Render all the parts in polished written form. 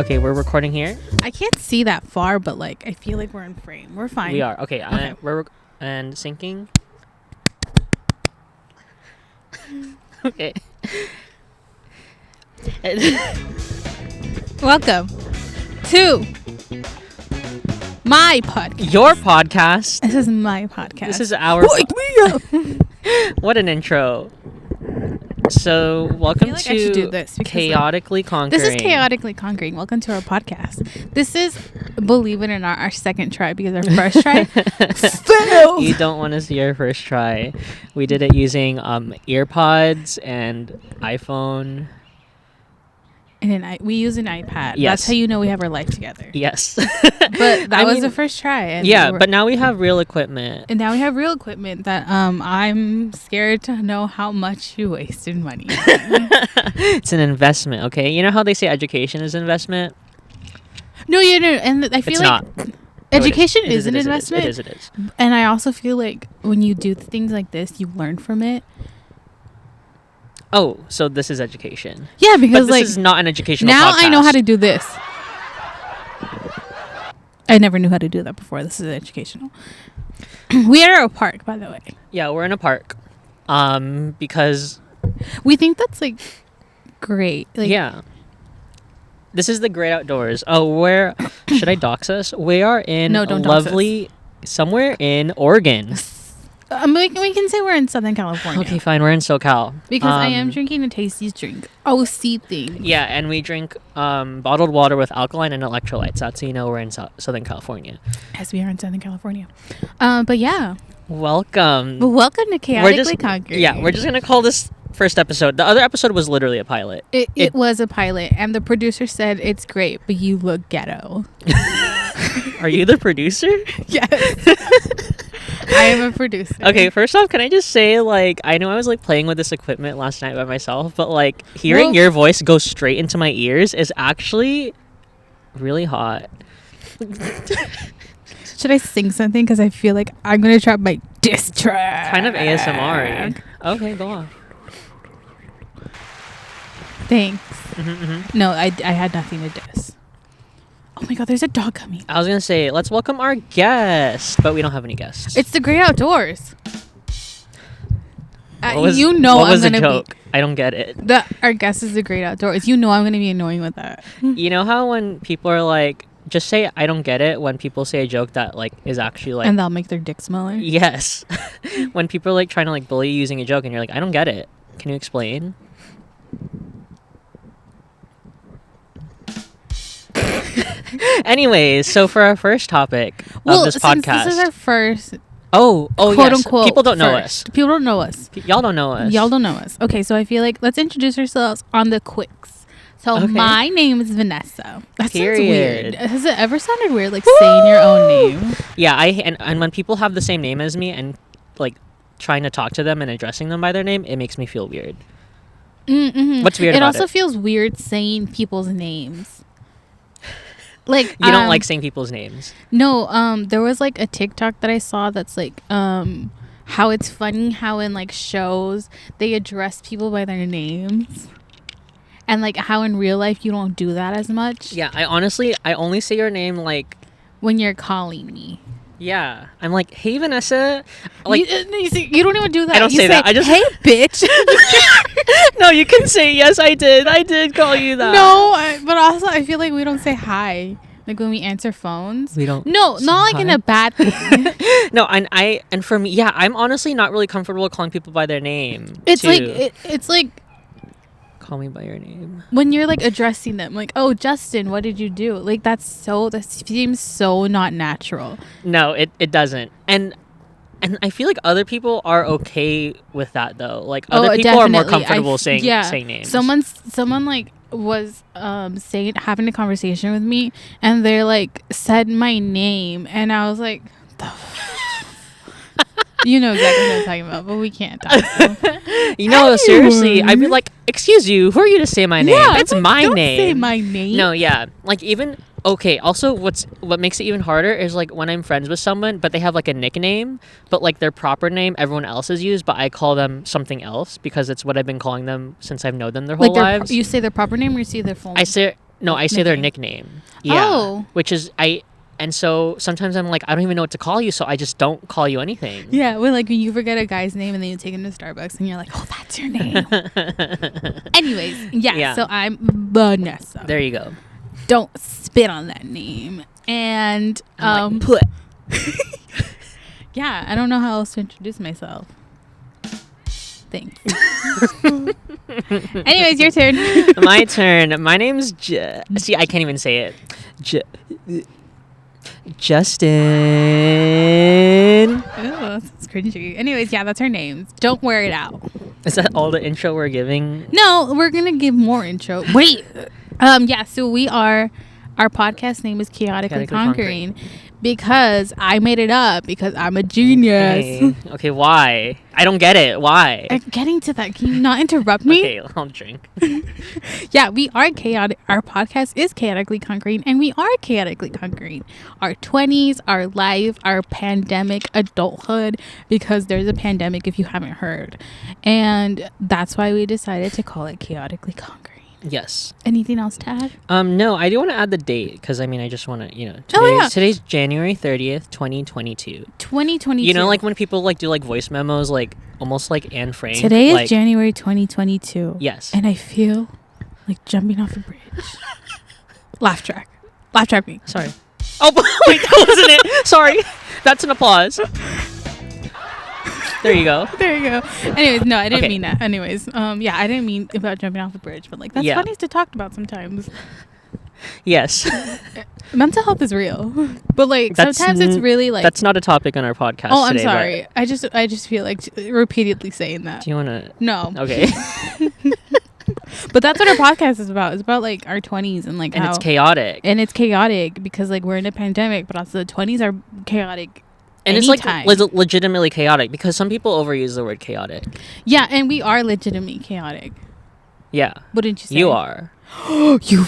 Okay, we're recording here. I can't see that far, but like I feel like we're in frame. We're fine. We are. Okay. Okay. And syncing. Okay. Welcome to my podcast. Your podcast. This is my podcast. This is our. Wake me up. What an intro. So, welcome I should do this to Chaotically Conquering. This is Chaotically Conquering. Welcome to our podcast. This is, believe it or not, our second try because our first try failed. You don't want to see our first try. We did it using earpods and iPhone. And we use an iPad. Yes. That's how you know we have our life together. Yes. But that was the first try. And yeah, but now we have real equipment. And now we have real equipment that I'm scared to know how much you wasted money on. It's an investment, okay? You know how they say education is investment? No, and I feel it's like not. education It is an investment. It is. And I also feel like when you do things like this, you learn from it. Oh, so this is education. Yeah, because but this is not an educational now podcast. I know how to do this. I never knew how to do that before. This is educational. We are at a park, by the way. Yeah, we're in a park. Because we think that's like great. Like, yeah. This is the great outdoors. Oh, where should I dox us? We are in don't lovely somewhere in Oregon. We can say we're in Southern California. Okay, fine. We're in SoCal. Because I am drinking a Tasty's drink. OC thing. Yeah, and we drink bottled water with alkaline and electrolytes. That's how you know we're in Southern California. Yes, we are in Southern California. But yeah. Welcome. Welcome to Chaotically Conquering. Yeah, we're just going to call this first episode. The other episode was literally a pilot. It was a pilot, and the producer said, it's great, but you look ghetto. Are you the producer? Yes. I am a producer. Okay, first off, can I just say, like, I know I was, like, playing with this equipment last night by myself, but, like, hearing your voice go straight into my ears is actually really hot. Should I sing something? Because I feel like I'm going to drop my diss track. Kind of ASMR. Okay, go on. Thanks. No, I had nothing to diss. Oh my god, there's a dog coming. I was going to say, let's welcome our guest, but we don't have any guests. It's the great outdoors. What was the joke? I don't get it. Our guest is the great outdoors. You know I'm going to be annoying with that. You know how when people are like, just say I don't get it when people say a joke that like is actually like... And they'll make their dick smaller? Yes. When people are like trying to like bully you using a joke and you're like, I don't get it. Can you explain? Anyways, so for our first topic of this podcast, this is our first. Quote yes. Unquote. People don't know us. People don't know us. Y'all don't know us. Y'all don't know us. Okay, so I feel like let's introduce ourselves on the quicks. So my name is Vanessa. That sounds weird. Has it ever sounded weird, like saying your own name? Yeah, and when people have the same name as me and like trying to talk to them and addressing them by their name, it makes me feel weird. Mm-hmm. What's weird about it? It also feels weird saying people's names. Like you don't like saying people's names. No, there was like a TikTok that I saw that's like how it's funny how in like shows they address people by their names. And like how in real life you don't do that as much. Yeah, I only say your name like when you're calling me. Yeah, I'm like, hey Vanessa. Like you don't even do that. I don't say that. I just hey bitch. No, you can say yes. I did call you that. No, but also I feel like we don't say hi. Like when we answer phones, we don't. No, not like hi. In a bad thing. No, and for me, yeah, I'm honestly not really comfortable calling people by their name. It's too. like it's like. Call me by your name when you're like addressing them, like, oh Justin, what did you do? Like that seems so not natural. No, it doesn't. And I feel like other people are okay with that though. Like other people definitely. Are more comfortable saying names. Someone like was having a conversation with me and they like said my name and I was like you know exactly what I'm talking about, but we can't talk. You know, seriously, I'd be like, excuse you, who are you to say my name? Yeah, it's my don't name. Say my name. No, yeah. Like even okay, also what makes it even harder is like when I'm friends with someone, but they have like a nickname, but like their proper name everyone else has used, but I call them something else because it's what I've been calling them since I've known them their whole lives. You say their proper name or you say their full name? No, I say their nickname. Yeah. Oh. Which is and so sometimes I'm like, I don't even know what to call you, so I just don't call you anything. Yeah, when like when you forget a guy's name and then you take him to Starbucks and you're like, oh, that's your name. Anyways, yeah, so I'm Vanessa. There you go. Don't spit on that name. And I'm like, yeah, I don't know how else to introduce myself. Thanks. Anyways, your turn. My turn. My name's see, I can't even say it. Justin. Oh, that's cringy. Anyways, yeah, that's our names. Don't wear it out. Is that all the intro we're giving? No, we're gonna give more intro. Wait. Yeah, so our podcast name is Chaotically Conquering because I made it up because I'm a genius. Okay, why? I don't get it. Why? I'm getting to that. Can you not interrupt me? Okay, I'll drink. Yeah, we are chaotic. Our podcast is Chaotically Conquering, and we are chaotically conquering our 20s, our life, our pandemic, adulthood, because there's a pandemic if you haven't heard. And that's why we decided to call it Chaotically Conquering. Yes. Anything else to add? No, I do want to add the date because I mean I just want to, today's January 30th, 2022. 2022. You know, like when people like do like voice memos, like almost like Anne Frank. Today like, is January 2022. Yes. And I feel like jumping off a bridge. Laugh track me. Sorry. Oh wait, that wasn't it. Sorry. That's an applause. There you go. There you go. Anyways, no, I didn't mean that. Anyways, yeah, I didn't mean about jumping off a bridge, but like that's funny to talk about sometimes. Yes. Mental health is real, but like sometimes it's really like that's not a topic on our podcast. Oh, I'm today, sorry. I just feel like repeatedly saying that. Do you want to? No. Okay. But that's what our podcast is about. It's about like our 20s and like and how it's chaotic. And it's chaotic because like we're in a pandemic, but also the 20s are chaotic. And anytime. It's like legitimately chaotic because some people overuse the word chaotic. Yeah, and we are legitimately chaotic. Yeah. Wouldn't you say? You are. You.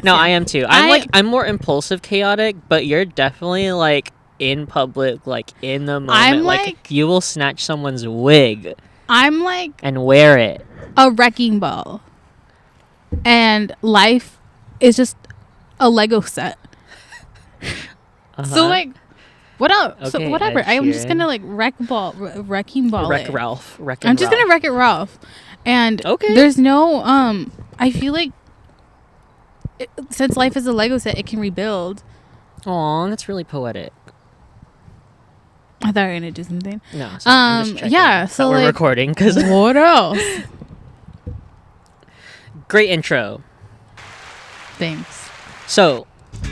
No, I am too. I'm more impulsive chaotic, but you're definitely like in public, like in the moment. I'm like you will snatch someone's wig. I'm like and wear it. A wrecking ball. And life is just a Lego set. So like what else? Okay, so whatever. I'm just gonna like wrecking ball. Wreck Ralph. I'm just gonna wreck it, Ralph. And okay. There's no I feel like since life is a Lego set, it can rebuild. Aw, that's really poetic. I thought you were gonna do something. No. Sorry, I'm just checking yeah. So we're like, recording because what else? Great intro. Thanks. So.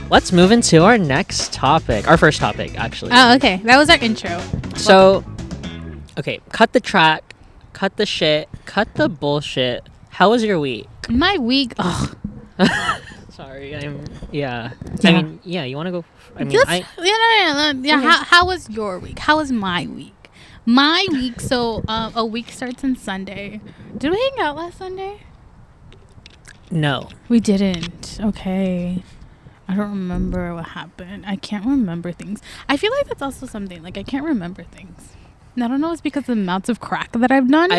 Let's move into our next topic. Our first topic, actually. Oh, okay. That was our intro. So, okay. Cut the track. Cut the shit. Cut the bullshit. How was your week? My week. Ugh. Sorry. I mean, yeah. You want to go? Yeah. How was your week? How was my week? My week. So, a week starts on Sunday. Did we hang out last Sunday? No. We didn't. Okay. I don't remember what happened. I can't remember things. I feel like that's also something. Like, I can't remember things. And I don't know if it's because of the amounts of crack that I've done.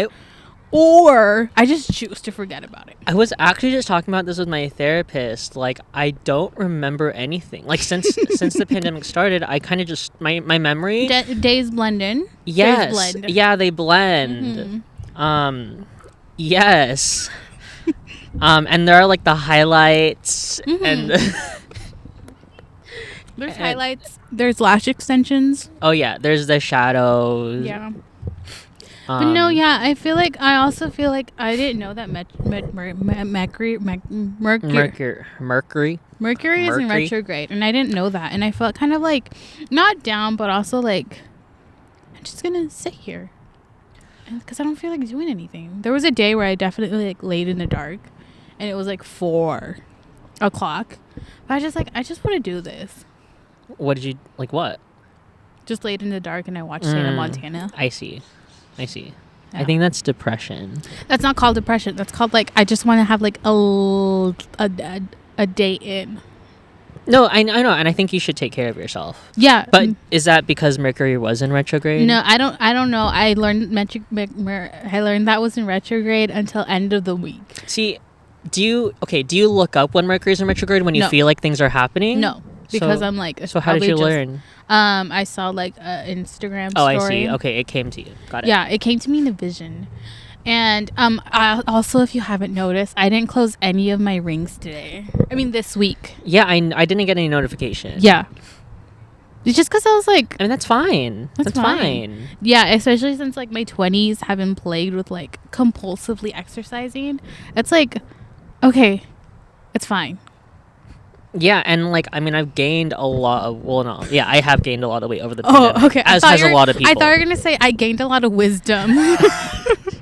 Or I just choose to forget about it. I was actually just talking about this with my therapist. Like, I don't remember anything. Like, since the pandemic started, I kind of just... My memory... Days blend in? Yes. Blend. Yeah, they blend. Mm-hmm. Yes. And there are, like, the highlights and... There's highlights. There's lash extensions. Oh yeah, there's the shadows. Yeah. But no, yeah, I also feel like I didn't know that Mercury is in retrograde, and I didn't know that, and I felt kind of like not down, but also like I'm just gonna sit here, because I don't feel like doing anything. There was a day where I definitely like laid in the dark, and it was like 4 o'clock, but I just want to do this. What did you like? What? Just laid in the dark and I watched Hannah Montana. I see. Yeah. I think that's depression. That's not called depression. That's called like I just want to have like a day in. No, I know, and I think you should take care of yourself. Yeah, but is that because Mercury was in retrograde? No, I don't know. I learned that was in retrograde until end of the week. See, Do you look up when Mercury's in retrograde when you No. feel like things are happening? No, because So- I'm like. So how did probably you just- learn? I saw like an Instagram Oh, story. I see. Okay, it came to you. Got it. Yeah, it came to me in a vision. And I also, if you haven't noticed, I didn't close any of my rings today. I mean, this week. Yeah, I didn't get any notification. Yeah. It's just because I was like, I mean, that's fine. That's fine. yeah, especially since like my 20s have been plagued with like compulsively exercising. It's like, okay, it's fine. Yeah, and like I mean, I've gained a lot of I have gained a lot of weight over the pandemic. Oh, okay. As has a lot of people. I thought you were going to say I gained a lot of wisdom.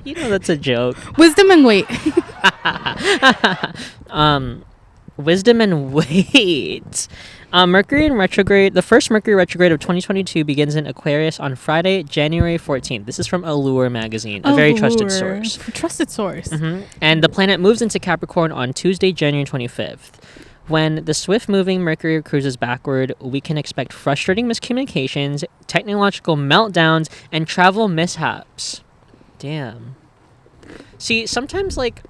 You know that's a joke. Wisdom and weight. Wisdom and weight. Mercury in retrograde. The first Mercury retrograde of 2022 begins in Aquarius on Friday, January 14th. This is from Allure magazine, a very trusted source. Trusted source. And the planet moves into Capricorn on Tuesday, January 25th. When the swift-moving Mercury cruises backward, we can expect frustrating miscommunications, technological meltdowns, and travel mishaps. Damn. See, sometimes like,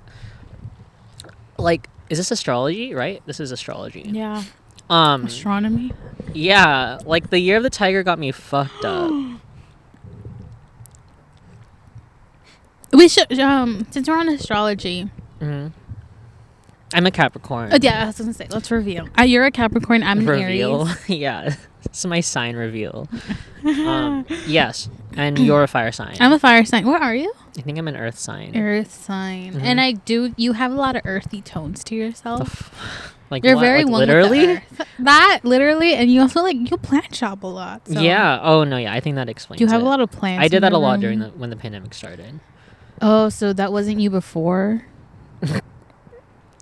is this astrology, right? This is astrology. Yeah. Um, Astronomy. yeah, like the year of the tiger got me fucked up. We should, since we're on astrology. hmm I'm a Capricorn. Yeah, I was gonna say, let's reveal. You're a Capricorn. I'm an Reveal. Aries. Yeah, it's my sign reveal. Yes, and you're a fire sign. I'm a fire sign. What are you? I think I'm an earth sign. Earth sign. And you have a lot of earthy tones to yourself. Like You're what? very Like one literally. with the earth. That literally, and you also like you plant shop a lot. So. Yeah. Oh no. Yeah. I think that explains. You have it. a lot of plants. I did in that a your lot room. when the pandemic started. Oh, so that wasn't you before?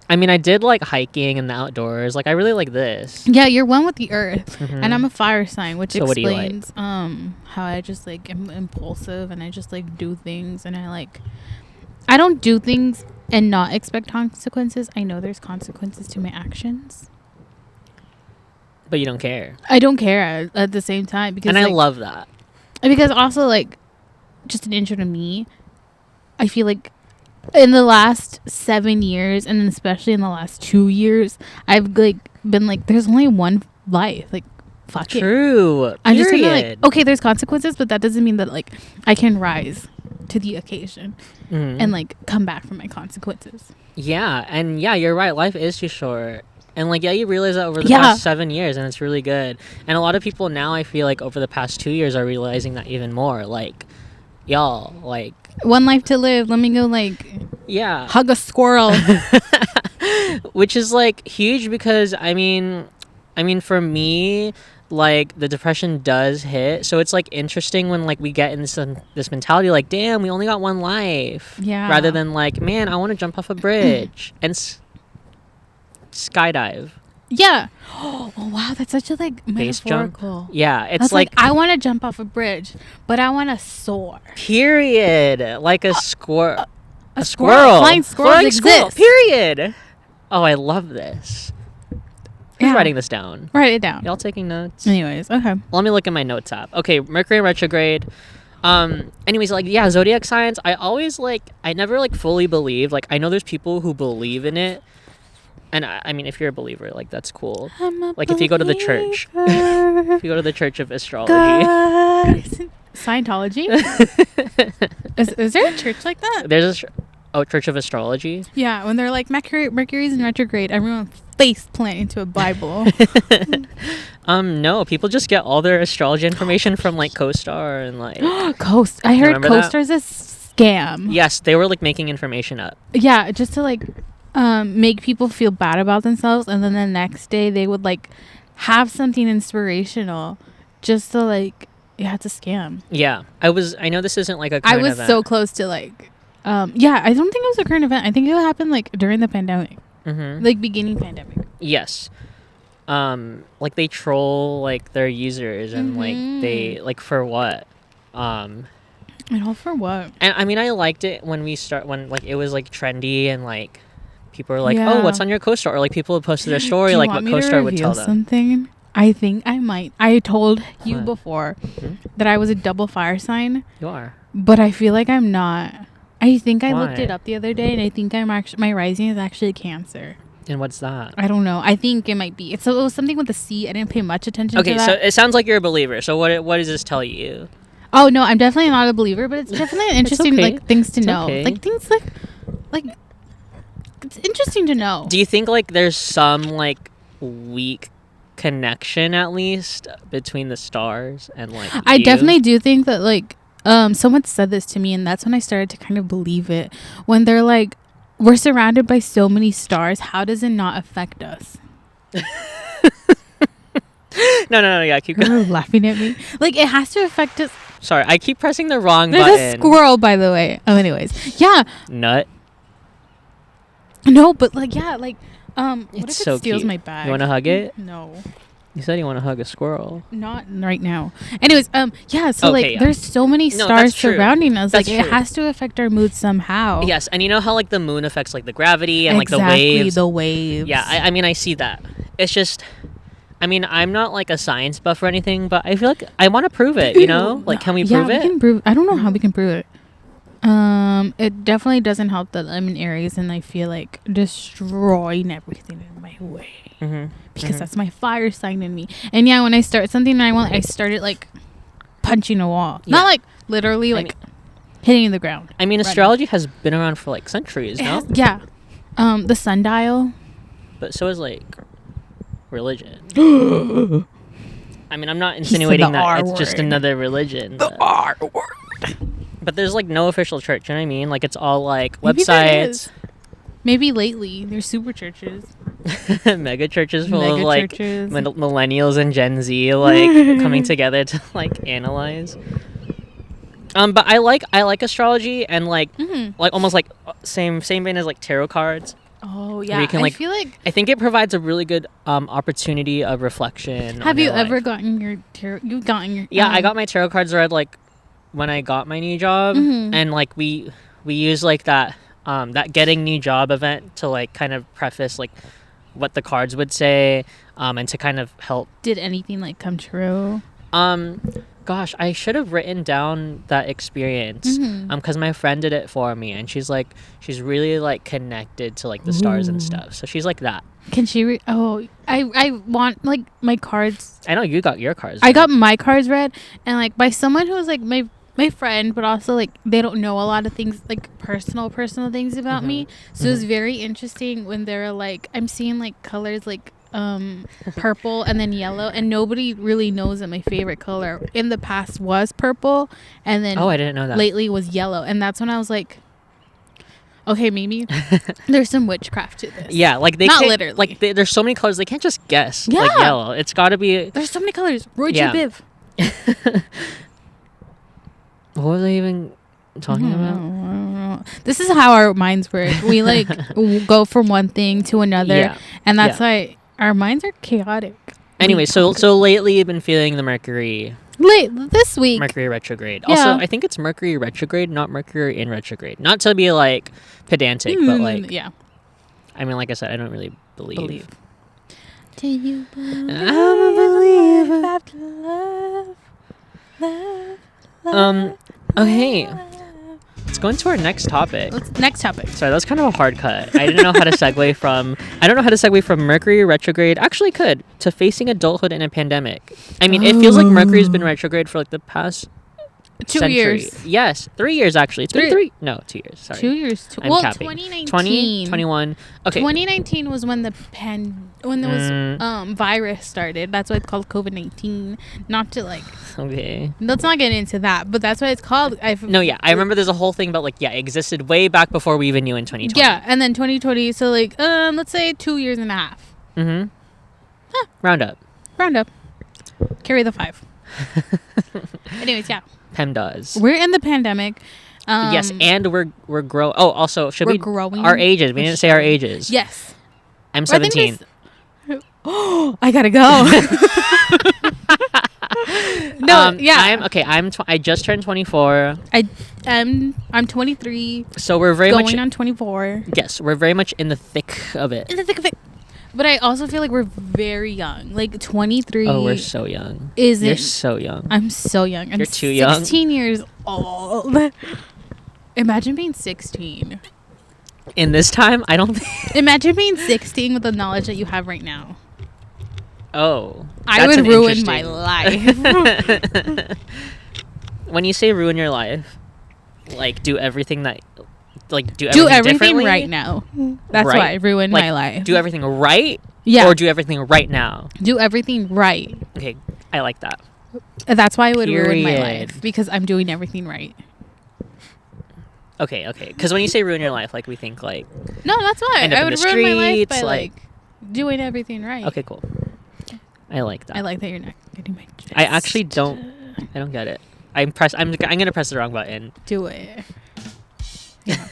I mean, I did like hiking in the outdoors. Like I really like this. Yeah, you're one with the earth, Mhm. and I'm a fire sign, which So what do you like? explains how I just like am impulsive and I just like do things and I don't do things and not expect consequences. I know there's consequences to my actions. But you don't care. I don't care at the same time because And I love that. because also like just an intro to me, I feel like in the last 7 years and then especially in the last 2 years, I've like been like there's only one life. Like fuck it. True. I'm just gonna Period. like okay, there's consequences, but that doesn't mean that like I can rise to the occasion Mhm. and like come back from my consequences. Yeah, and yeah, you're right. Life is too short. And like, yeah, you realize that over the Yeah. past 7 years, and it's really good. And a lot of people now, I feel like over the past 2 years, are realizing that even more. Like, y'all, like, One life to live. Let me go like yeah, hug a squirrel. which is like huge because I mean, for me, like the depression does hit, so it's like interesting when like we get in this mentality, like, damn, we only got one life, Yeah. rather than like, man, I want to jump off a bridge and skydive. Yeah. Oh wow, that's such a like Base jump? metaphorical. Yeah, it's That's like I want to jump off a bridge, but I want to soar. period, like a squirrel. A squirrel. Flying squirrels Flying squirrel, exist. period. Oh, I love this. Who's Yeah. writing this down? Write it down. Y'all taking notes? Anyways, okay. Let me look at my notes app. Okay, Mercury in retrograde. Anyways, like, yeah, zodiac signs, I never like fully believed. Like, I know there's people who believe in it, and I mean, if you're a believer, like, that's cool. Like, if you go to the church, if you go to the Church of Astrology. Scientology. Is there a church like that? There's Church of Astrology. Yeah, when they're like Mercury's in retrograde, everyone face plant into a Bible. No, people just get all their astrology information from like CoStar and like. I heard remember that? CoStar's a scam. Yes, they were like making information up. Yeah, just to like make people feel bad about themselves, and then the next day they would like have something inspirational, just to like it's a scam. Yeah, I know this isn't like a. I current was event. so close to like, yeah, I don't think it was a current event. I think it happened like during the pandemic, like beginning pandemic. Yes. Like they troll like their users and like they like for what? And all for what? And I mean I liked it when like it was like trendy and like people were like, Yeah. oh, what's on your CoStar? Or like people would post their story Do you like want what me to CoStar would reveal tell them. something? I think I might. I told you What? before Mhm. that I was a double fire sign, You are. but I feel like I'm not. I think I looked Why? it up the other day, and I think my rising is actually Cancer. And what's that? I don't know. I think it might be. It was something with the C. I didn't pay much attention to Okay, that. so it sounds like you're a believer. So what does this tell you? Oh no, I'm definitely not a believer, but it's definitely interesting, okay. like things to It's know, okay. like things like it's interesting to know. Do you think like there's some like weak connection at least between the stars and like I you? definitely do think that like someone said this to me, and that's when I started to kind of believe it. When they're like, we're surrounded by so many stars, how does it not affect us? No, yeah, keep going. You're laughing at me. Like, it has to affect us. Sorry, I keep pressing the wrong There's button. a squirrel, by the way. Oh, anyways, yeah. Nut. No, but like, yeah, like, what It's if so it steals cute. my bag? You want to hug it? No, You said you want to hug a squirrel. not right now. Anyways, yeah. So Okay, like, yeah. there's so many No, stars that's true. surrounding us. That's like, it true. has to affect our mood somehow. Yes, and you know how like the moon affects like the gravity and exactly, like the waves. the waves. Yeah, I mean I see that. It's just, I mean I'm not like a science buff or anything, but I feel like I want to prove it. You know, like can we prove yeah, it? we can prove. I don't know how we can prove it. It definitely doesn't help that I'm in Aries and I feel like destroying everything in my way. Because that's my fire sign in me. And yeah, when I start something and I started like punching a wall. Yeah. Not like literally like hitting the ground. I mean, astrology has been around for like centuries, no? Yeah. The sundial. But so is like religion. I mean, I'm not insinuating that R it's just word. another religion. R word. But there's like no official church, you know what I mean? Like it's all like Maybe there websites, is. Maybe lately there's super churches. mega churches full of Mega like churches. millennials and Gen Z like coming together to like analyze. But I like astrology and like like almost like same vein as like tarot cards. Oh yeah, you can, I like, feel like. I think it provides a really good opportunity of reflection. Have on you your ever life. gotten your tarot? You've gotten your. Yeah, I got my tarot cards read like when I got my new job, and like we use like that that getting new job event to like kind of preface like what the cards would say, and to kind of help. Did anything like come true? Gosh, I should have written down that experience, because my friend did it for me, and she's really like connected to like the stars and stuff. So she's like that. Can she? I want like my cards. I know you got your cards. I read. got my cards read, and like by someone who was like my friend, but also like they don't know a lot of things, like personal things about me. So it was very interesting when they're like, I'm seeing like colors like purple and then yellow, and nobody really knows that my favorite color in the past was purple, and then I didn't know that. lately was yellow, and that's when I was like, okay, maybe there's some witchcraft to this. Yeah, like they Not can't, literally. like there's so many colors they can't just guess. Yeah. Like yellow, it's got to be. There's so many colors. Roy Yeah. G. Biv. What was I even talking about? I don't know. This is how our minds work. We like go from one thing to another, Yeah. and that's Yeah. why our minds are chaotic. Anyway, so lately you've been feeling the Mercury this week. retrograde. Yeah. Also, I think it's Mercury retrograde, not Mercury in retrograde. Not to be like pedantic, but like yeah. I mean, like I said, I don't really believe. Do you believe I'm a believer. after love? Okay. Let's go into our next topic. Next topic. Sorry, that was kind of a hard cut. I didn't know how to segue from. I don't know how to segue from Mercury retrograde. Actually, could to facing adulthood in a pandemic. I mean, it feels like Mercury's been retrograde for like the past 2 century. years. Yes, 3 years actually. It's been 3. No, 2 years. Sorry. 2 years. I'm Well, capping. 2019. 20, 21. Okay. 2019 was when when there was virus started. That's why it's called COVID-19. Not to like. Okay. Let's not get into that. But that's what it's called. No, yeah, I remember there's a whole thing about like it existed way back before we even knew in 2020. Yeah, and then 2020. So like, let's say 2 years and a half. Round up. Round up. Carry the 5. Anyways, yeah. PEMDAS. We're in the pandemic. Yes, and we're growing. Oh, also, should We're we growing. our ages? We didn't say our ages. Yes. I'm Well, I think 17. Oh, I gotta go. No, yeah. I just turned 24. I'm 23. So we're very Going much on 24. Yes, we're very much in the thick of it. In the thick of it. But I also feel like we're very young. Like 23. Oh, we're so young. Isn't. You're so young. I'm so young. I'm You're too young. 16 years old. Imagine being 16. In this time, I don't think. Imagine being 16 with the knowledge that you have right now. Oh. I would ruin my interesting- life. When you say ruin your life, like do everything Do everything differently? right now. That's Right? why I ruined Like, my life. Do everything right? Yeah. Or do everything right now? Do everything right. Okay, I like that. That's why I would ruin my Period. life. Because I'm doing everything right. Okay. Because when you say ruin your life, like we think like No, that's why. End up I in would the ruin my life by streets, like doing everything right. okay, cool. I like that. I like that you're not getting my gist. I actually don't. I don't get it. I'm gonna press the wrong button. Do it. Yeah.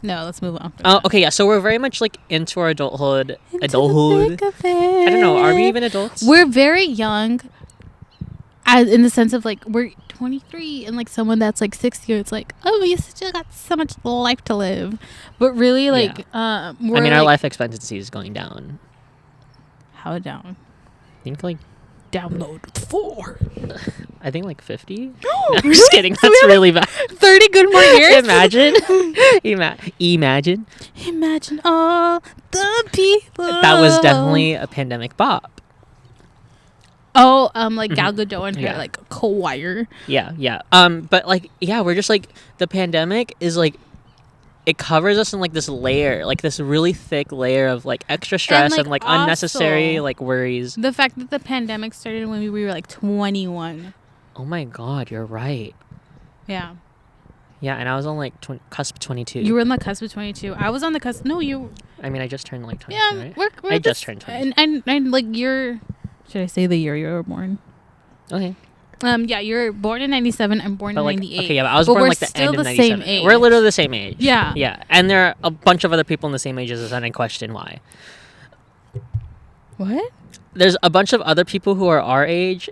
No, let's move on. Oh, okay, yeah. So we're very much like into our adulthood. Into Adulthood. the thick of it. I don't know. Are we even adults? We're very young, as in the sense of like we're 23, and like someone that's like 60, it's like, oh, you still got so much life to live. But really, like, we're I mean, our like, life expectancy is going down. how down? I think like Download 4. I think like 50. I'm just kidding. So we That's have, really bad. 30 good more years. Imagine. Imagine all the people. That was definitely a pandemic bop. Oh, like Gal Gadot and her Yeah. like choir. Yeah. But like, yeah, we're just like the pandemic is like it covers us in like this layer, like this really thick layer of like extra stress and like unnecessary also, like worries. the fact that the pandemic started when we were like 21. Oh my God, you're right. Yeah. Yeah, and I was on like cusp 22. You were on the cusp of 22. I was on the cusp. No, you. I mean, I just turned like 22, Yeah, right? we're I just turned 22. And like you're. Should I say the year you were born? Okay. Yeah, you're born in 97. I'm born But in like, 98. okay, yeah, but I was But born we're like the still end of the 97. same age. We're literally the same age. Yeah. Yeah, and there are a bunch of other people in the same age as us, and I question why. What? There's a bunch of other people who are our age.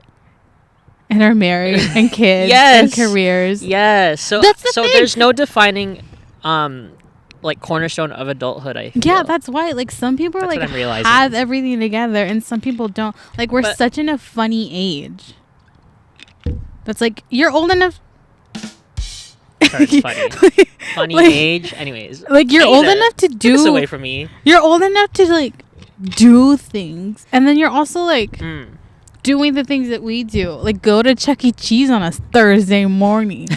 And are married and kids Yes. and careers. Yes. So That's the thing. there's no defining like cornerstone of adulthood, I feel. Yeah, that's why. Like some people That's like what I'm realizing. have everything together, and some people don't. Like we're But- such in a funny age. That's like you're old enough. Sorry, it's funny. Funny Like- age. Anyways. Like you're old Ada, enough to Get this do. away from me. You're old enough to like do things, and then you're also like doing the things that we do, like go to Chuck E. Cheese on a Thursday morning,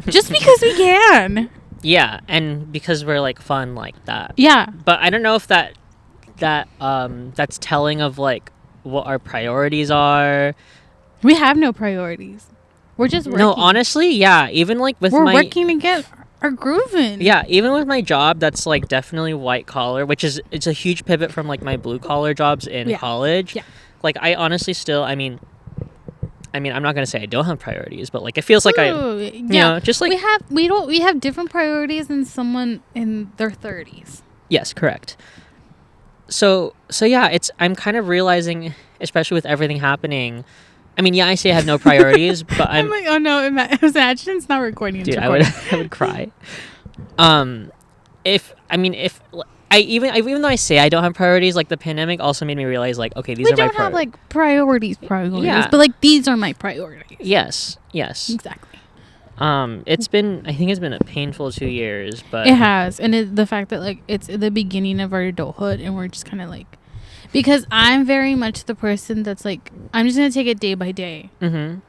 just because we can. Yeah, and because we're like fun like that. Yeah. But I don't know if that's telling of like what our priorities are. We have no priorities. We're just working. No, honestly, yeah. Even like with we're my working to get our groove in. yeah, even with my job that's like definitely white collar, which is it's a huge pivot from like my blue collar jobs in Yeah. college. Yeah. Like I honestly still, I mean, I'm not gonna say I don't have priorities, but like it feels like Ooh, you know, just like we have different priorities than someone in their 30s. yes, correct. So yeah, I'm kind of realizing, especially with everything happening. I mean, yeah, I say I have no priorities, but I'm like, oh no, imagine it's not recording. It's dude, recording. I would cry. If even though I say I don't have priorities, like the pandemic also made me realize, like, okay, these we are my don't have like priorities, Yeah. but like these are my priorities. yes. Exactly. I think it's been a painful 2 years, but It has, and the fact that like it's the beginning of our adulthood, and we're just kind of like, because I'm very much the person that's like, I'm just gonna take it day by day. Mm-hmm.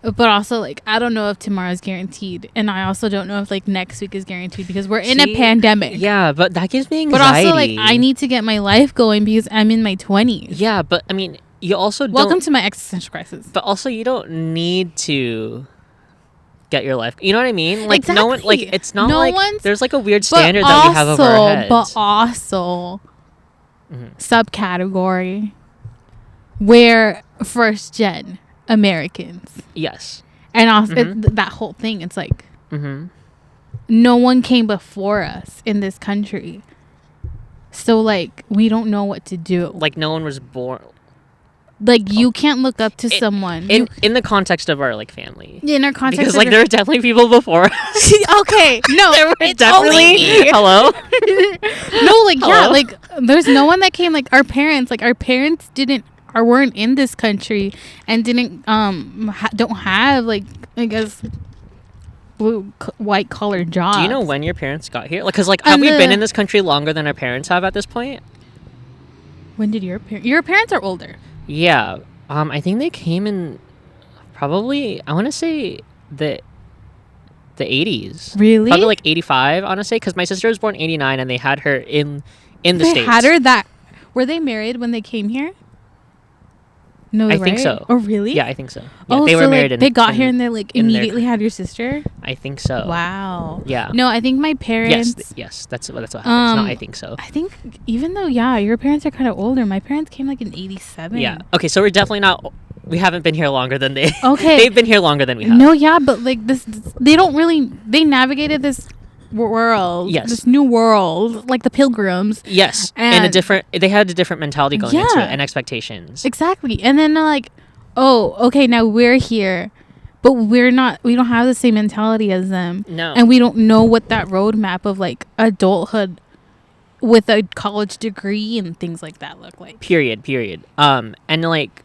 But also, like, I don't know if tomorrow's guaranteed. And I also don't know if, like, next week is guaranteed because we're in a pandemic. Yeah, but that gives me But anxiety. also, like, I need to get my life going because I'm in my 20s. Yeah, but, I mean, you also don't... Welcome to my existential crisis. But also, you don't need to get your life... You know what I mean? Like, no one... Exactly. Like, it's not No like... one's- There's, like, a weird standard that we have over our heads. But also, Mhm. subcategory where first gen Americans. Yes. And also, Mhm. that whole thing, it's like, Mm-hmm. no one came before us in this country. So, like, we don't know what to do. Like, no one was born... Like, you can't look up to someone. In the context of our, like, family. In our context. Because, like, there were definitely people before us. Okay. No, There were it's definitely... only me. Hello? No, like, yeah, Hello? like, there's no one that came, like, our parents didn't, or weren't in this country and didn't, don't have, like, I guess, white collar jobs. Do you know when your parents got here? Like, cause like, have we been in this country longer than our parents have at this point? When did your parents are older? Yeah. I think they came in probably, I want to say the 80s. Really? Probably like 85, honestly, because my sister was born 89 and they had her in the they States. had her that. Were they married when they came here? No, I think so. Oh, really? Yeah, I think so. Yeah, Oh, they were so married. like, they got here and they like in their- immediately had your sister. I think so. Wow. Yeah. No, I think my parents. Yes, that's what happens. No, I think so. I think even though your parents are kind of older, my parents came like in 87. Yeah. Okay, so we're definitely not. We haven't been here longer than they. Okay. They've been here longer than we have. No, yeah, but like this, they don't really. They navigated this world. Yes. This new world, like the Pilgrims. Yes. And a different. They had a different mentality going into Yeah. it and expectations. Exactly, and then they're like, oh, okay, now we're here, but we're not. We don't have the same mentality as them. No. And we don't know what that roadmap of like adulthood with a college degree and things like that look like. Period. And like,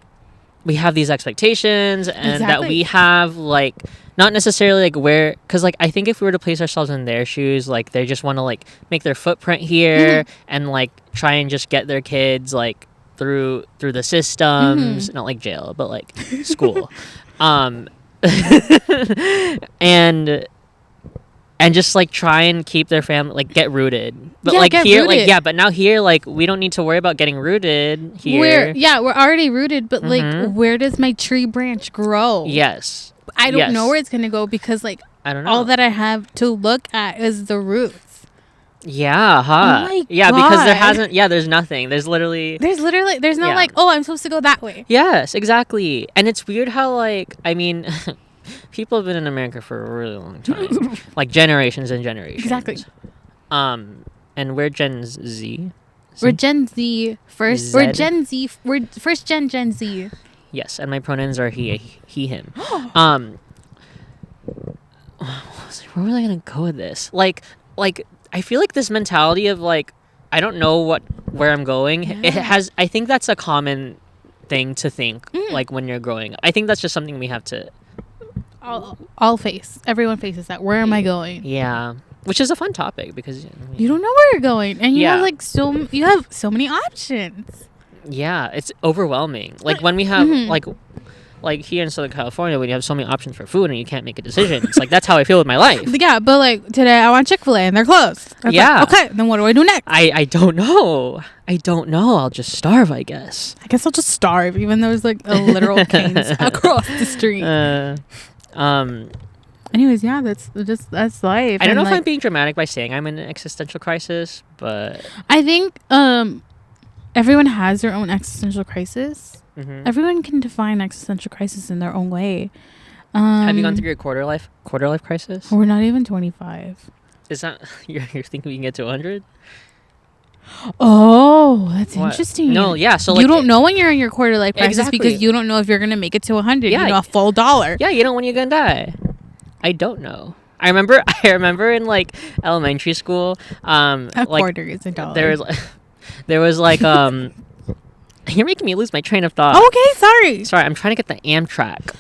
we have these expectations, and that Exactly. we have like not necessarily like where, because like I think if we were to place ourselves in their shoes, like they just want to like make their footprint here and like try and just get their kids like through the systems, not like jail, but like school, and just like try and keep their family like get rooted, but Yeah, like get here rooted. but now here like we don't need to worry about getting rooted here. We're already rooted, but like Mhm. where does my tree branch grow? Yes, I don't Yes. know where it's gonna go because like I don't know. all that I have to look at is the roots. Yeah, huh? Oh my yeah, because there God. hasn't. Yeah, there's nothing. There's literally. There's no Yeah. like, oh, I'm supposed to go that way. Yes, exactly. And it's weird how like I mean, people have been in America for a really long time, like generations and generations. Exactly. And we're Gen Z. We're Gen Z first. Z? We're Gen Z. We're first Gen Z. Yes, and my pronouns are he, him. Where was I gonna go with this? Like I feel like this mentality of like I don't know where I'm going. It Yeah. has. I think that's a common thing to think like when you're growing up. I think that's just something we have to. All face. Everyone faces that. Where am I going? Yeah, which is a fun topic because You don't know where you're going, and you Yeah. have like you have so many options. yeah, it's overwhelming. Like when we have Mhm. like here in Southern California, when you have so many options for food and you can't make a decision. It's like that's how I feel with my life. Yeah, but like today I want Chick-fil-A and they're closed. It's Yeah. like, okay, then what do I do next? I don't know. I'll just starve, I guess. I guess I'll just starve, even though there's like a literal canes across the street. Anyways, yeah, that's life. I don't know And, if I'm like, being dramatic by saying I'm in an existential crisis, but I think everyone has their own existential crisis. Everyone can define existential crisis in their own way. have you gone through your quarter life crisis? We're not even 25. Is that you're thinking we can get to 100? Oh, that's What? interesting. No, yeah. So like you don't know when you're in your quarter life crisis Exactly. because you don't know if you're gonna make it to 100. Yeah. You know, a full dollar. Yeah, you know when you're gonna die. I don't know. I remember in like elementary school. A Like quarter is a dollar. there was like You're making me lose my train of thought. Okay, sorry. Sorry, I'm trying to get the Amtrak.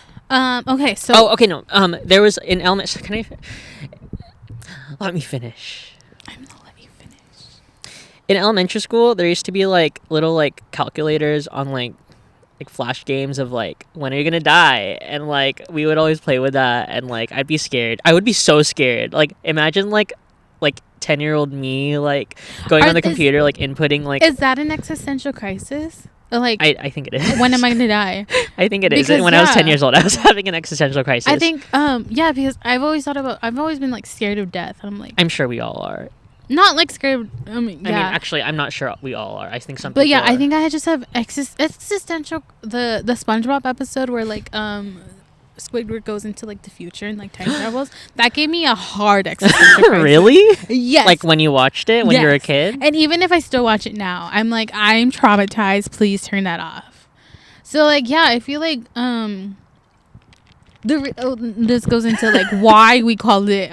Okay, so Oh, okay, no. There was in elementary. Can I? Let me finish. I'm gonna let you finish. In elementary school, there used to be like little like calculators on like flash games of like when are you gonna die, and like we would always play with that, and like I'd be scared. I would be so scared. Like imagine like 10-year-old me like going on the computer like inputting like. Is that an existential crisis? Like, I think it is. when am I gonna die? I think it is. Because, When I was 10 yeah. years old, I was having an existential crisis. I think, yeah, because I've always been like scared of death. And I'm like, I'm sure we all are. not like scared. Yeah. I mean, actually, I'm not sure we all are. I think some. But yeah, people I are. think I just have existential. The SpongeBob episode where like Squidward goes into like the future and like time travels. That gave me a hard existential crisis. Really? Yes. Like when you watched it when you were a Yes. kid? And even if I still watch it now, I'm like, I'm traumatized. Please turn that off. So like, yeah, I feel like this goes into like why we called it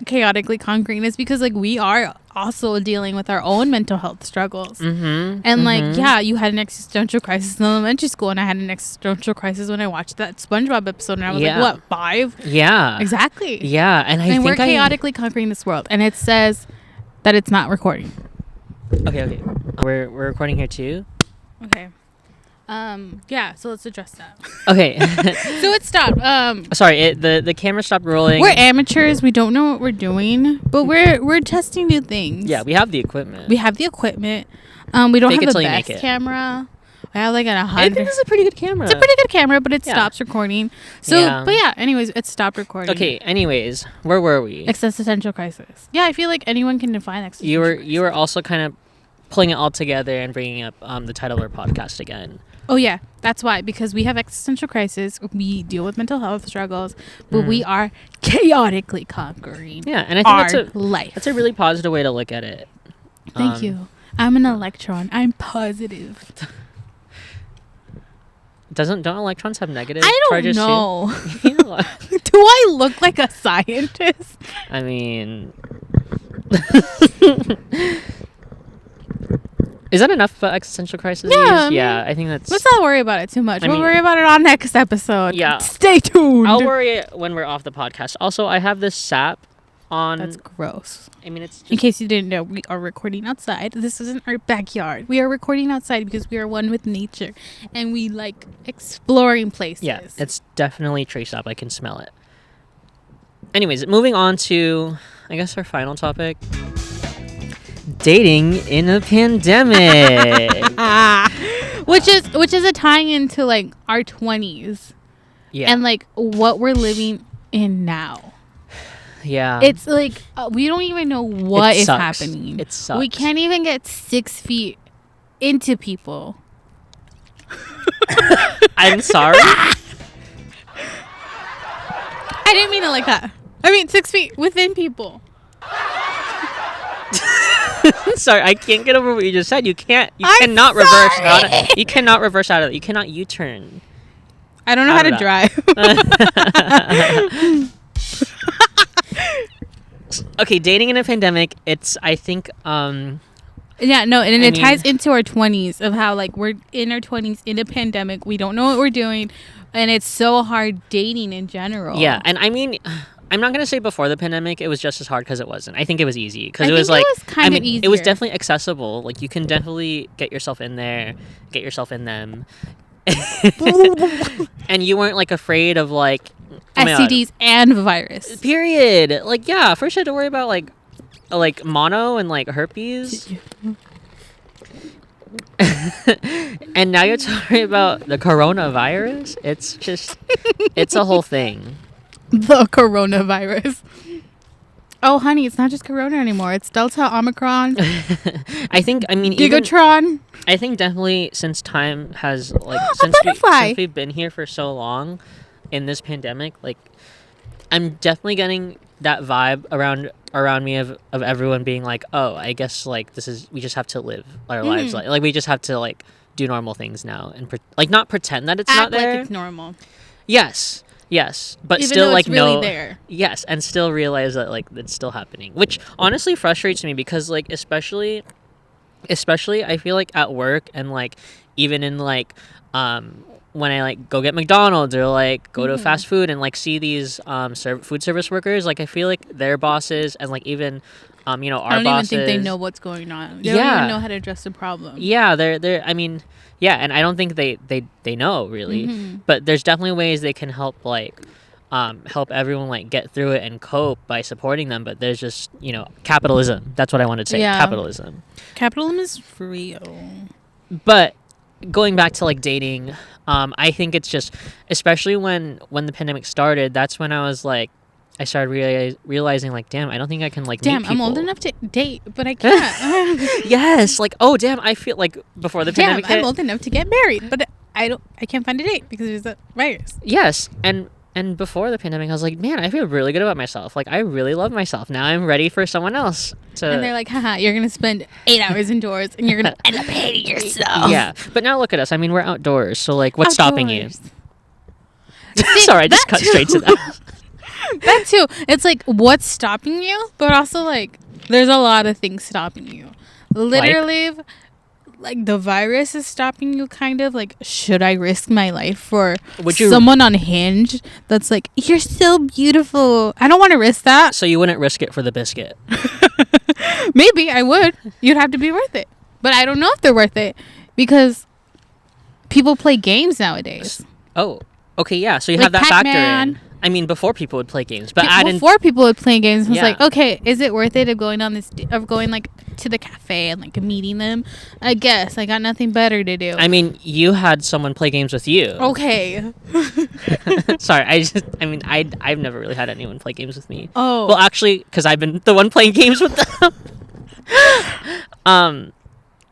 chaotically concrete is because like we are also dealing with our own mental health struggles. Mm-hmm. And like, yeah, you had an existential crisis in elementary school, and I had an existential crisis when I watched that SpongeBob episode, and I was like, what, 5? Yeah. Exactly. Yeah, and I think we're chaotically conquering this world, and it says that it's not recording. Okay. We're recording here too. Okay. Yeah, so let's address that. Okay. So it stopped. Sorry, the camera stopped rolling. We're amateurs. We don't know what we're doing, but we're testing new things. Yeah, we have the equipment. We have the equipment. We don't Fake have it the till you best make it. camera. I have like an I 100. think this is a pretty good camera. It's a pretty good camera, but it Yeah. stops recording. So, Yeah. but yeah. Anyways, it stopped recording. Okay. Anyways, where were we? Existential crisis. Yeah, I feel like anyone can define existential. You were also kind of pulling it all together and bringing up the title of our podcast again. Oh yeah, that's why, because we have existential crisis. We deal with mental health struggles, but we are chaotically conquering. Yeah, and I think our life. that's a really positive way to look at it. Thank you. I'm an electron. I'm positive. Don't electrons have negative I don't charges know. too? You know, Do I look like a scientist? I mean, is that enough about existential crises? Yeah, I think that's. Let's not worry about it too much. I We'll mean- worry about it on next episode. Yeah. Stay tuned. I'll worry when we're off the podcast. Also, I have this sap on. That's gross. I mean, it's In just, case you didn't know, we are recording outside. This isn't our backyard. We are recording outside because we are one with nature and we like exploring places. yeah, it's definitely tree sap. I can smell it. Anyways, moving on to, I guess, our final topic. Dating in a pandemic. which is a tying into like our 20s Yeah. and like what we're living in now. Yeah. It's like we don't even know what It is sucks. happening. It sucks. We can't even get 6 feet into people. I'm sorry. I didn't mean it like that. I mean 6 feet within people. Sorry, I can't get over what you just said. You can't. You I'm cannot reverse sorry. out of. You cannot reverse out of it. You cannot U-turn. I don't know Out how of to that. drive. Okay, dating in a pandemic. It's. I think. Yeah, no, and I it ties mean- into our 20s of how like we're in our 20s in a pandemic. We don't know what we're doing, and it's so hard dating in general. Yeah, and I mean, I'm not gonna say before the pandemic it was just as hard because it wasn't. I think it was easy because I it was think like. it was kind I of mean, it was easier. definitely accessible. Like you can definitely get yourself in there, get yourself in them, and you weren't like afraid of like. Oh my God. STDs and virus. Period. Like, yeah, first you had to worry about like mono and like herpes. And now you have to worry about the coronavirus. It's just, it's a whole thing. The coronavirus. Oh, honey, it's not just corona anymore. It's Delta, Omicron, I think, I mean, even, Gigatron. I think definitely since time has like, A since butterfly. we've been here for so long in this pandemic, like, I'm definitely getting that vibe around me of everyone being like, oh, I guess like we just have to live our lives like we just have to like do normal things now and like not pretend that it's not Act there. like it's normal. Yes, but Even still though like it's really no. there. Yes, and still realize that like it's still happening, which honestly frustrates me because like especially I feel like at work and like even in like when I like go get McDonald's or like go to fast food and like see these food service workers, like I feel like their bosses and like even our I don't bosses. even think they know what's going on. They don't Yeah. even know how to address the problem. Yeah, they're. I mean, yeah, and I don't think they know really, but there's definitely ways they can help like help everyone like get through it and cope by supporting them. But there's just capitalism. That's what I wanted to say. Yeah. Capitalism. Capitalism is real. But going back to like dating, I think it's just, especially when the pandemic started, that's when I was like, I started realizing like, damn, I don't think I can like Damn, meet I'm old people. enough to date, but I can't. Yes, like, oh damn, I feel like before the Damn, pandemic hit. I'm old enough to get married, but I can't find a date because there's a virus. Yes, and before the pandemic, I was like, man, I feel really good about myself. Like, I really love myself. Now I'm ready for someone else to. And they're like, haha, you're gonna spend 8 hours indoors and you're gonna end up hating yourself. Yeah, but now look at us. I mean, we're outdoors, so like, what's stopping you? Outdoors. Sorry, I just that cut straight to too. that. That too. It's like, what's stopping you? But also like, There's a lot of things stopping you. Literally, like the virus is stopping you, kind of. Like, should I risk my life for someone on Hinge that's like, you're so beautiful? I don't want to risk that. So you wouldn't risk it for the biscuit? Maybe I would. You'd have to be worth it. But I don't know if they're worth it because people play games nowadays. Oh, okay, yeah. So you like have that Pac-Man. factor in. I mean, before people would play games, but before people would play games, it was Yeah. like, okay, is it worth it of going on this, of going like to the cafe and like meeting them? I guess I got nothing better to do. I mean, you had someone play games with you. Okay. Sorry, I've never really had anyone play games with me. Oh. Well, actually, because I've been the one playing games with them.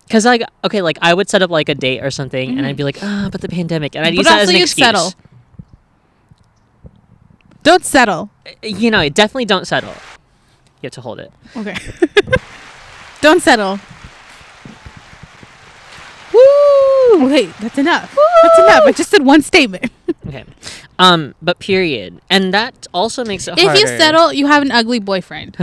Because like, okay, like I would set up like a date or something, and I'd be like, but the pandemic, and I'd use that as an excuse. Settle. Don't settle. You know, definitely don't settle. You have to hold it. Okay. Don't settle. Woo! Okay, that's enough. Woo! That's enough. I just said one statement. Okay. But period. And that also makes it harder. If you settle, you have an ugly boyfriend.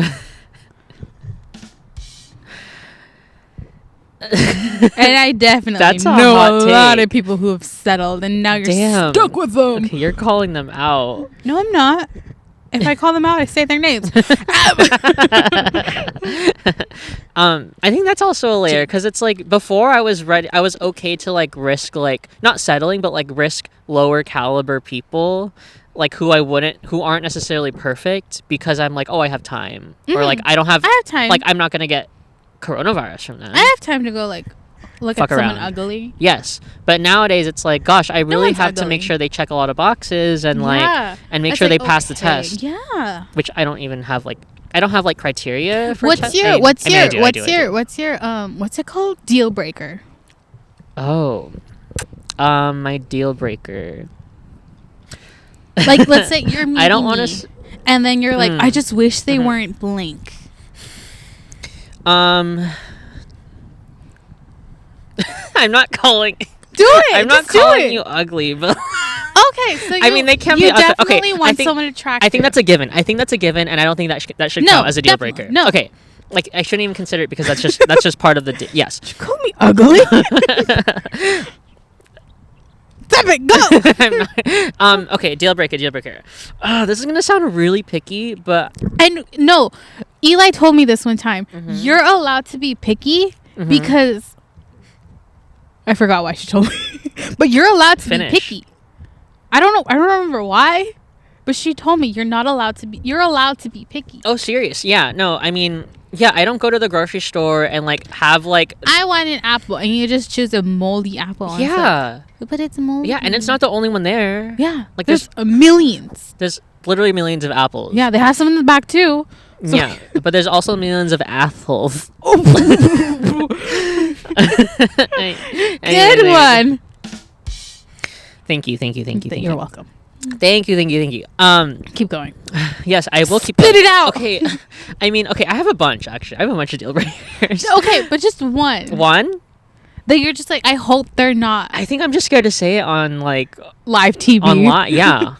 And I definitely know a lot of people who have settled, and now you're stuck with them. Okay, you're calling them out. No, I'm not. If I call them out, I say their names. I think that's also a layer, because it's like before I was ready, I was okay to like risk like not settling, but like risk lower caliber people, like who aren't necessarily perfect, because I'm like, oh, I have time, or like I have time. Like I'm not gonna get coronavirus from that. I have time to go like look at someone ugly. Yes, but nowadays it's like, gosh, I really have to make sure they check a lot of boxes and like and make sure they pass the test. Yeah. Which I don't even have like criteria for. What's your what's it called? Deal breaker. Oh, my deal breaker. Like, let's say you're meeting I don't want to. And then you're like, I just wish they weren't blank. I'm not calling. Do it. I'm not calling you ugly, but okay. So I mean, they can be. You definitely want someone attractive. I think that's a given. And I don't think that should count as a deal breaker. No. Okay. Like I shouldn't even consider it, because that's just part of the yes. Did you call me ugly? Stop it. Go. Okay. Deal breaker. This is gonna sound really picky, but no. Eli told me this one time. You're allowed to be picky because I forgot why she told me. But you're allowed to be picky. I don't know. I don't remember why, but she told me you're allowed to be picky. Oh, serious? Yeah. No, I mean, yeah, I don't go to the grocery store and like have like I want an apple, and you just choose a moldy apple. Yeah. But it's moldy. Yeah, and it's not the only one there. Yeah. Like there's millions. There's literally millions of apples. Yeah, they have some in the back too. So yeah, but there's also millions of apples. Good one. Thank you. You're welcome. Thank you. Keep going. Yes, I will keep Spit it out. Okay. I mean, okay, I have a bunch, actually. I have a bunch of deal breakers. Okay, but just one. One? That you're just like, I hope they're not. I think I'm just scared to say it on like live TV. Online, yeah.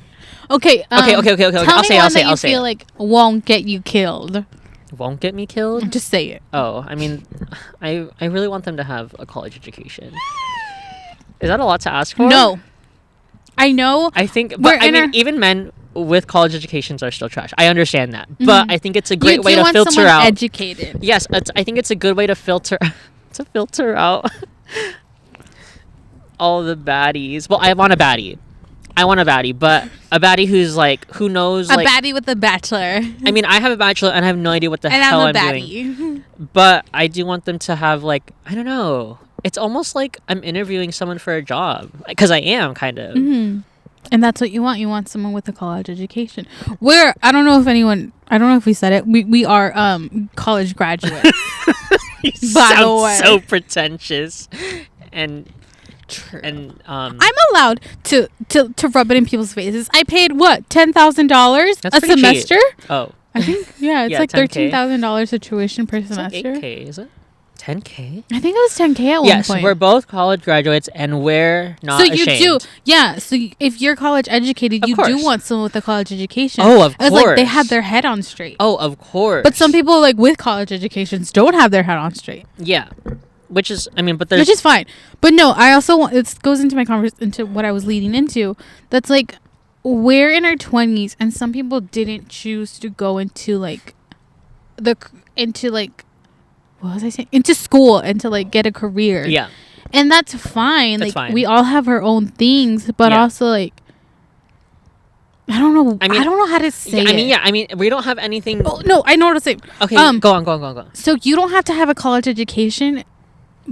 Okay. Okay. I'll say. You feel like won't get you killed. Won't get me killed? Just say it. Oh, I mean, I really want them to have a college education. Is that a lot to ask for? No. I know. I think, but I mean, even men with college educations are still trash. I understand that, but I think it's a great way to filter out. Educated. Yes, I think it's a good way to filter out all the baddies. Well, I want a baddie, but a baddie who knows. A baddie with a bachelor. I mean, I have a bachelor and I have no idea what the hell I'm doing. But I do want them to have I don't know. It's almost like I'm interviewing someone for a job, because I am kind of. Mm-hmm. And that's what you want. You want someone with a college education. I don't know if we said it. We are college graduates. You sound so pretentious. And true. And I'm allowed to rub it in people's faces. I paid what, $10,000 a semester? Cheap. Oh, I think it's like $13,000 a tuition per semester. Like $8K, is it? 10K? I think it was 10K at one Yes, point. we're both college graduates, and we're not so you ashamed. do, yeah. So if you're college educated, Of you course. do want someone with a college education. Oh, of It's like they course. have their head on straight. Oh, of course. But some people like with college educations don't have their head on straight. Yeah, which is, I mean, but there's Which is fine. But no, I also want, it goes into my into what I was leading into. That's like, we're in our 20s, and some people didn't choose to go into like what was I saying? Into school and to like get a career. yeah. And that's fine. That's like fine. we all have our own things, but Yeah. also like, I don't know. I mean- I don't know how to say it. I mean, we don't have anything. Oh, no, I know what to say. Okay, um, go on. So you don't have to have a college education,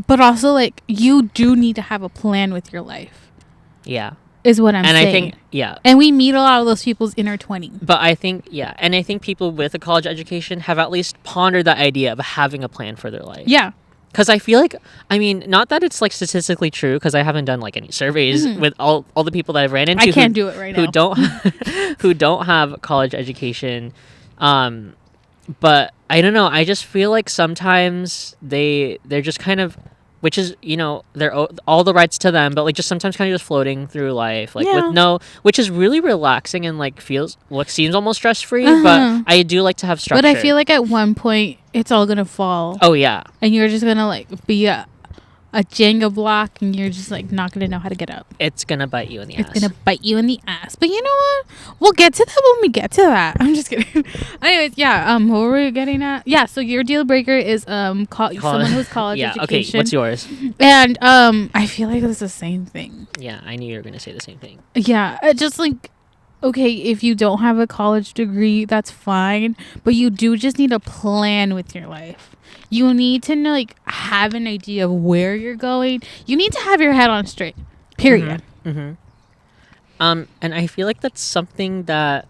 but also like you do need to have a plan with your life. Yeah, Is what I'm and saying. I think yeah. And we meet a lot of those people in our 20s. But I think, yeah, and I think people with a college education have at least pondered that idea of having a plan for their life. Yeah. Because I feel like, I mean, not that it's like statistically true, because I haven't done like any surveys with all the people that I've ran into. I can't do it right who now. don't who don't have college education. But I don't know. I just feel like sometimes they're just kind of, which is, you know, they're all the rights to them, but like just sometimes kind of just floating through life, like Yeah. with no, which is really relaxing and like seems almost stress free. Uh-huh. But I do like to have structure. But I feel like at one point it's all gonna fall, oh yeah, and you're just gonna like be a Jenga block, and you're just like not gonna know how to get up. it's gonna bite you in the ass. It's gonna bite you in the ass. But you know what? We'll get to that when we get to that. I'm just kidding. Anyways, yeah. What were we getting at? Yeah. So your deal breaker is someone who's college yeah. Okay. education. What's yours? And I feel like it's the same thing. Yeah, I knew you were gonna say the same thing. Yeah. Just like, okay, if you don't have a college degree, that's fine. But you do just need a plan with your life. You need to know, like, have an idea of where you're going. You need to have your head on straight. Period. Mm-hmm. And I feel like that's something that,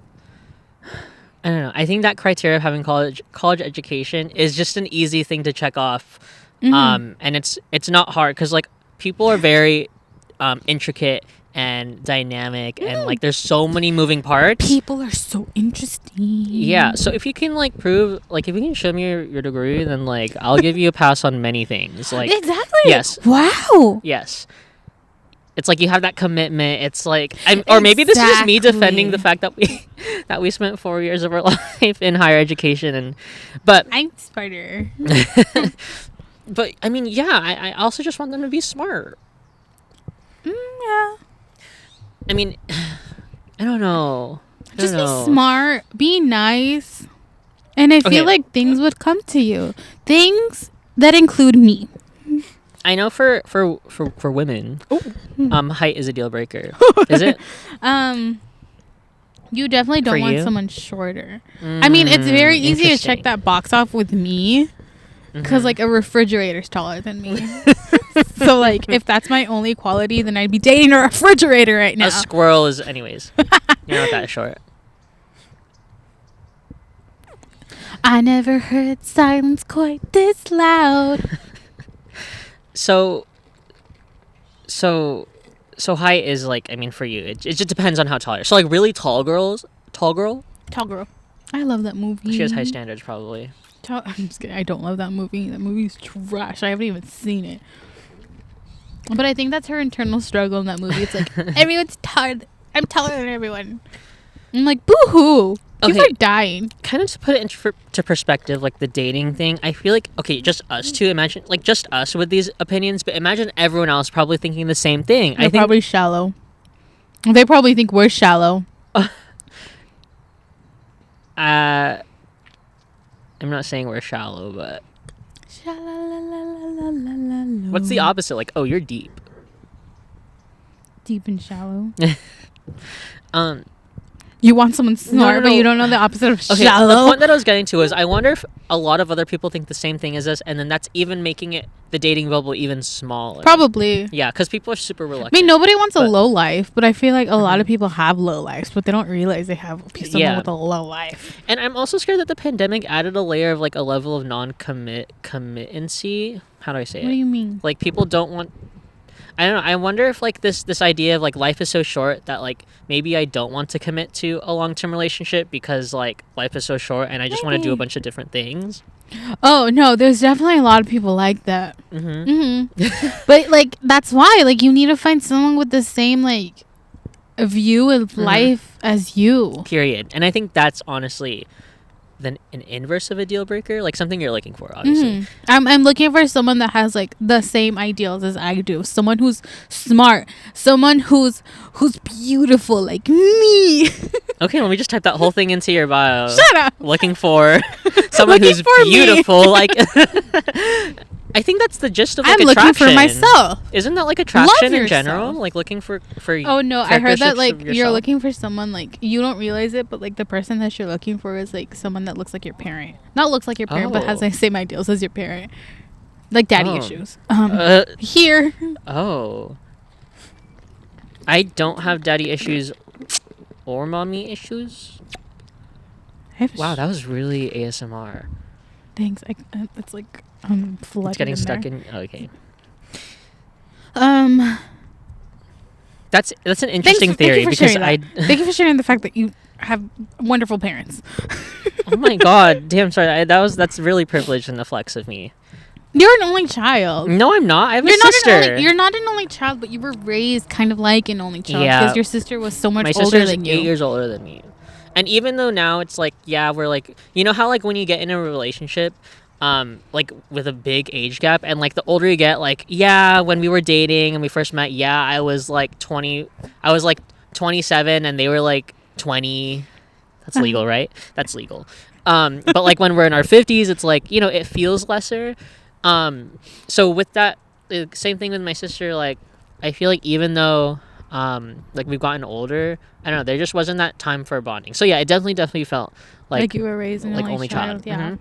I don't know. I think that criteria of having college education is just an easy thing to check off. Mhm. And it's not hard because like people are very intricate and dynamic and like there's so many moving parts. People are so interesting. Yeah, so if you can like prove, like if you can show me your degree, then like I'll give you a pass on many things. Like Exactly. yes. Wow. Yes. It's like you have that commitment. It's like, or maybe this is just me defending the fact that we spent 4 years of our life in higher education, but I'm smarter. but I mean, yeah, I also just want them to be smart. Yeah. I mean, I don't know. Just be smart. Be nice. And I feel Okay. like things would come to you. Things that include me. I know for women, height is a deal breaker. Is it? You definitely don't For want you? someone shorter. I mean, it's very easy to check Interesting. that box off with me because Mhm. like a refrigerator's taller than me. So like if that's my only quality, then I'd be dating a refrigerator right now. A squirrel is, anyways. You're not that short. I never heard silence quite this loud. So height is like, I mean, for you, it just depends on how tall you're. So like really tall girl. Tall girl. I love that movie. She has high standards, probably. I'm just kidding. I don't love that movie. That movie's trash. I haven't even seen it. But I think that's her internal struggle in that movie. It's like, everyone's taller. I'm taller than everyone. I'm like, boo-hoo. People Okay. are dying. Kind of to put it into perspective, like the dating thing, I feel like, okay, just us two, imagine, like just us with these opinions, but imagine everyone else probably thinking the same thing. They're probably shallow. They probably think we're shallow. I'm not saying we're shallow, but what's the opposite? Like, oh, you're deep. Deep and shallow. Um, You want someone smart, no, but no. you don't know the opposite of okay, shallow. the point that I was getting to is I wonder if a lot of other people think the same thing as us, and then that's even making it the dating bubble even smaller. Probably. Yeah, because people are super I reluctant. mean, nobody wants a But- low life, but I feel like a lot of people have low lives, but they don't realize they have someone Yeah. with a low life. And I'm also scared that the pandemic added a layer of like a level of committancy. How do I say What do it? you mean? Like people don't want. I don't know. I wonder if like this idea of like life is so short that like maybe I don't want to commit to a long-term relationship because like life is so short and I just want to do a Maybe. bunch of different things. Oh no, there's definitely a lot of people like that. Mm-hmm. But like that's why like you need to find someone with the same like view of life as you. Period. And I think that's honestly an inverse of a deal breaker, like something you're looking for, obviously. I'm looking for someone that has like the same ideals as I do. Someone who's smart, someone who's beautiful like me. Okay, let me just type that whole thing into your bio. Shut up. Looking for someone Looking who's for me. beautiful. Like, I think that's the gist of like I'm attraction. looking for myself. Isn't that like attraction in yourself. general? Like looking for. Oh no, I heard that characteristics like of you're yourself? looking for someone like you don't realize it, but like the person that you're looking for is like someone that looks like your parent. Not looks like your parent, but has Oh. the same ideals as your parent. Like daddy Oh. issues. Here. Oh. I don't have daddy issues or mommy issues. Wow, that was really ASMR. Thanks. It's like flooded. It's getting in stuck there. in. Okay. Um. That's an interesting theory because Thank you for sharing the fact that you have wonderful parents. Oh my god, damn! Sorry, that's really privileged and a flex of me. You're an only child. No, I'm not. I have a You're not sister. you're not an only child, but you were raised kind of like an only child Yeah. because your sister was so much My older sister's than you. 8 years older than me, and even though now it's like, yeah, we're like, you know how like when you get in a relationship, like with a big age gap, and like the older you get, like, yeah, when we were dating and we first met, yeah, I was like 27 and they were like 20. That's legal, right? That's legal. But like when we're in our 50s, it's like, you know, it feels lesser. So with that, same thing with my sister. Like, I feel like even though like we've gotten older, I don't know, there just wasn't that time for bonding. So yeah, it definitely felt like you were raised an like only child. Yeah.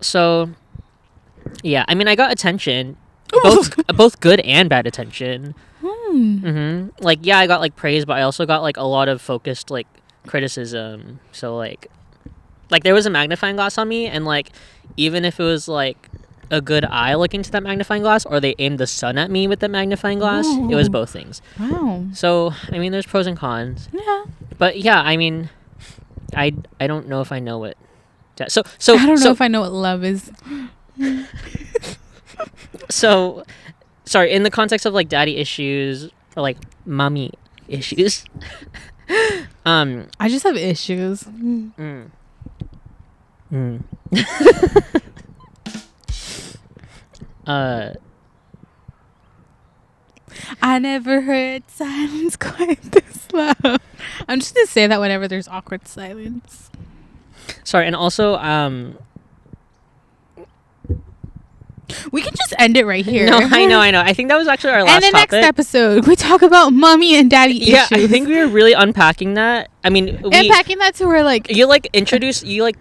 So yeah, I mean, I got attention, both good and bad attention. Like, yeah, I got like praise, but I also got like a lot of focused like criticism. So like there was a magnifying glass on me, and like even if it was like a good eye looking to that magnifying glass, or they aimed the sun at me with the magnifying glass, it was both things. Wow. So I mean, there's pros and cons. Yeah. But yeah, I mean, I don't know if I know what. So I don't know if I know what love is. So, sorry, in the context of like daddy issues or like mommy issues, I just have issues. I never heard silence quite this loud. I'm just gonna say that whenever there's awkward silence. sorry, and also We can just end it right here. no, I know. I think that was actually our last And the topic. next episode, we talk about mommy and daddy Yeah, issues. I think we were really unpacking that. I mean, Unpacking that to where like you like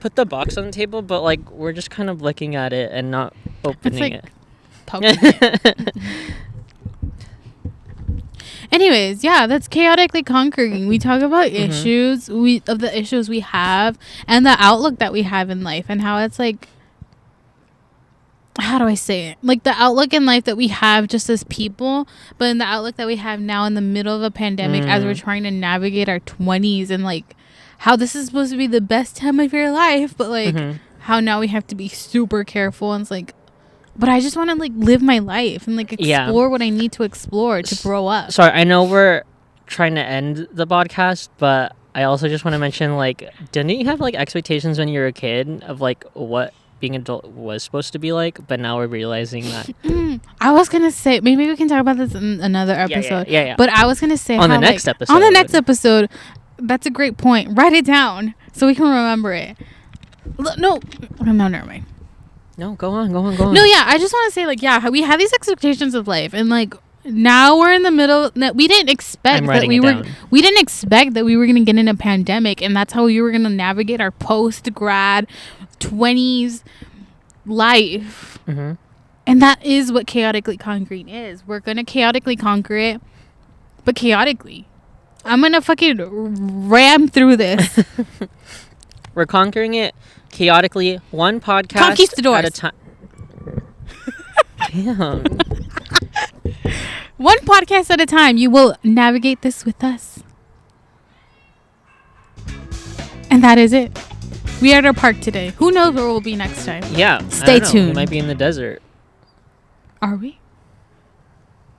put the box on the table, but like we're just kind of looking at it and not opening like it. Anyways, yeah, that's chaotically conquering. We talk about issues the issues we have and the outlook that we have in life and how it's like, how do I say it? Like the outlook in life that we have just as people, but in the outlook that we have now in the middle of a pandemic as we're trying to navigate our 20s and like how this is supposed to be the best time of your life, but like how now we have to be super careful and it's like, but I just want to like live my life and like explore what I need to explore to grow up. Sorry, I know we're trying to end the podcast, but I also just want to mention, like, didn't you have like expectations when you were a kid of like what being adult was supposed to be like, but now we're realizing that I was gonna say maybe we can talk about this in another episode. Yeah. But I was gonna say On the how, next like, episode. On the next episode, that's a great point. Write it down so we can remember it. No, never mind. No, go on. No, yeah, I just want to say like, yeah, we have these expectations of life, and like now we're in the middle. We didn't expect that we were gonna get in a pandemic, and that's how we were gonna navigate our post-grad 20s life. And that is what chaotically conquering is. We're gonna chaotically conquer it, but chaotically. I'm gonna fucking ram through this. We're conquering it chaotically, one podcast Conquistadors. at a time. Damn. One podcast at a time. You will navigate this with us. And that is it. We are at a park today. Who knows where we'll be next time? Yeah. Stay I don't know. We tuned. might be in the desert. Are we?